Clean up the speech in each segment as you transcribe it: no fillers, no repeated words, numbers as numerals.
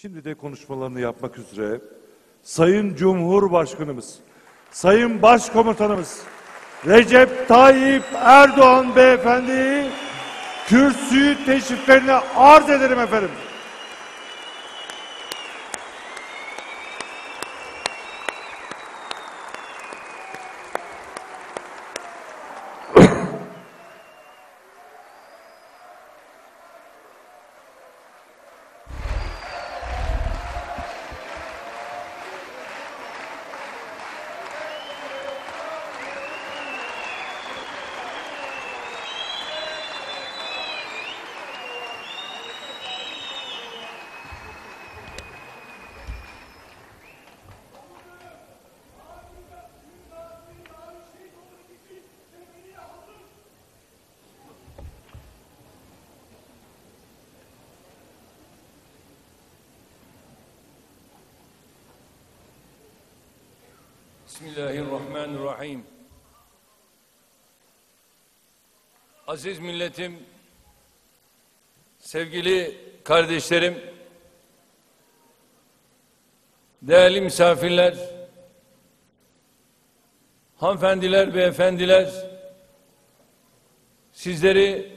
Şimdi de konuşmalarını yapmak üzere Sayın Cumhurbaşkanımız, Sayın Başkomutanımız Recep Tayyip Erdoğan Beyefendi'yi kürsüyü teşriflerine arz ederim efendim. Bismillahirrahmanirrahim. Aziz milletim, sevgili kardeşlerim, değerli misafirler, hanımefendiler, beyefendiler, sizleri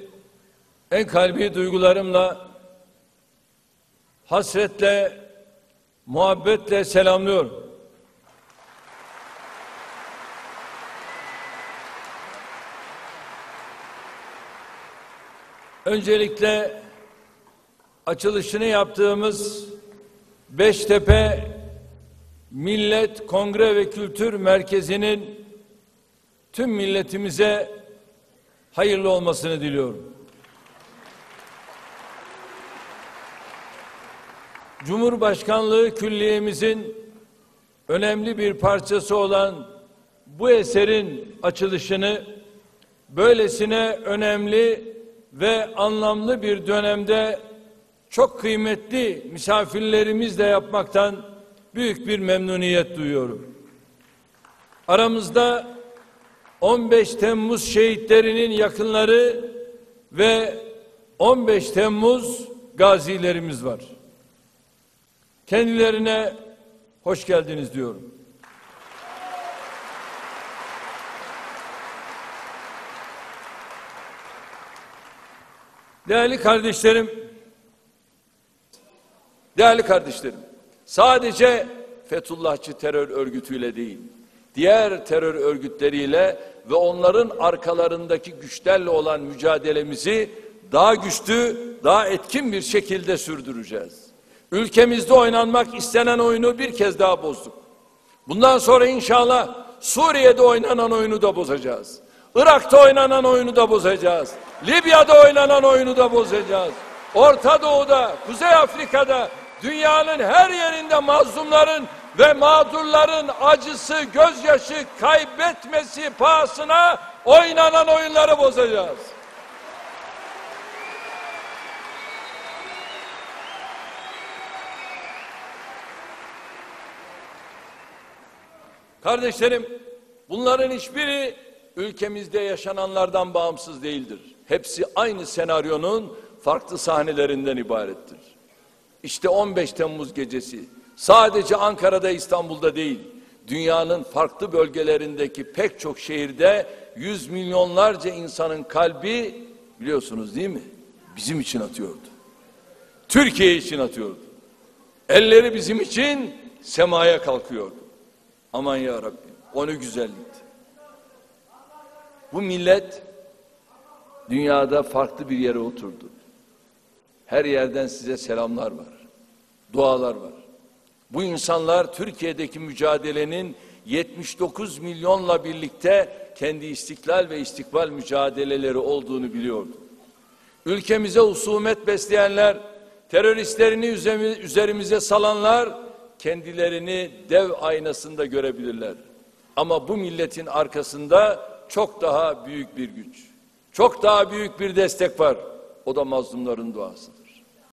en kalbi duygularımla, hasretle, muhabbetle selamlıyorum. Öncelikle açılışını yaptığımız Beştepe Millet Kongre ve Kültür Merkezi'nin tüm milletimize hayırlı olmasını diliyorum. Cumhurbaşkanlığı Külliye'mizin önemli bir parçası olan bu eserin açılışını böylesine önemli ve anlamlı bir dönemde çok kıymetli misafirlerimizle yapmaktan büyük bir memnuniyet duyuyorum. Aramızda 15 Temmuz şehitlerinin yakınları ve 15 Temmuz gazilerimiz var. Kendilerine hoş geldiniz diyorum. Değerli kardeşlerim, sadece Fethullahçı terör örgütüyle değil, diğer terör örgütleriyle ve onların arkalarındaki güçlerle olan mücadelemizi daha güçlü, daha etkin bir şekilde sürdüreceğiz. Ülkemizde oynanmak istenen oyunu bir kez daha bozduk. Bundan sonra inşallah Suriye'de oynanan oyunu da bozacağız. Irak'ta oynanan oyunu da bozacağız. Libya'da oynanan oyunu da bozacağız. Orta Doğu'da, Kuzey Afrika'da, dünyanın her yerinde mazlumların ve mağdurların acısı, gözyaşı kaybetmesi pahasına oynanan oyunları bozacağız. Kardeşlerim, bunların hiçbiri ülkemizde yaşananlardan bağımsız değildir. Hepsi aynı senaryonun farklı sahnelerinden ibarettir. İşte 15 Temmuz gecesi sadece Ankara'da, İstanbul'da değil, dünyanın farklı bölgelerindeki pek çok şehirde yüz milyonlarca insanın kalbi, biliyorsunuz değil mi, bizim için atıyordu. Türkiye için atıyordu. Elleri bizim için semaya kalkıyordu. Aman ya Rabbi, o ne güzellikti. Bu millet dünyada farklı bir yere oturdu. Her yerden size selamlar var, dualar var. Bu insanlar Türkiye'deki mücadelenin 79 milyonla birlikte kendi istiklal ve istikbal mücadeleleri olduğunu biliyordu. Ülkemize husumet besleyenler, teröristlerini üzerimize salanlar kendilerini dev aynasında görebilirler. Ama bu milletin arkasında çok daha büyük bir güç, çok daha büyük bir destek var. O da mazlumların duasıdır.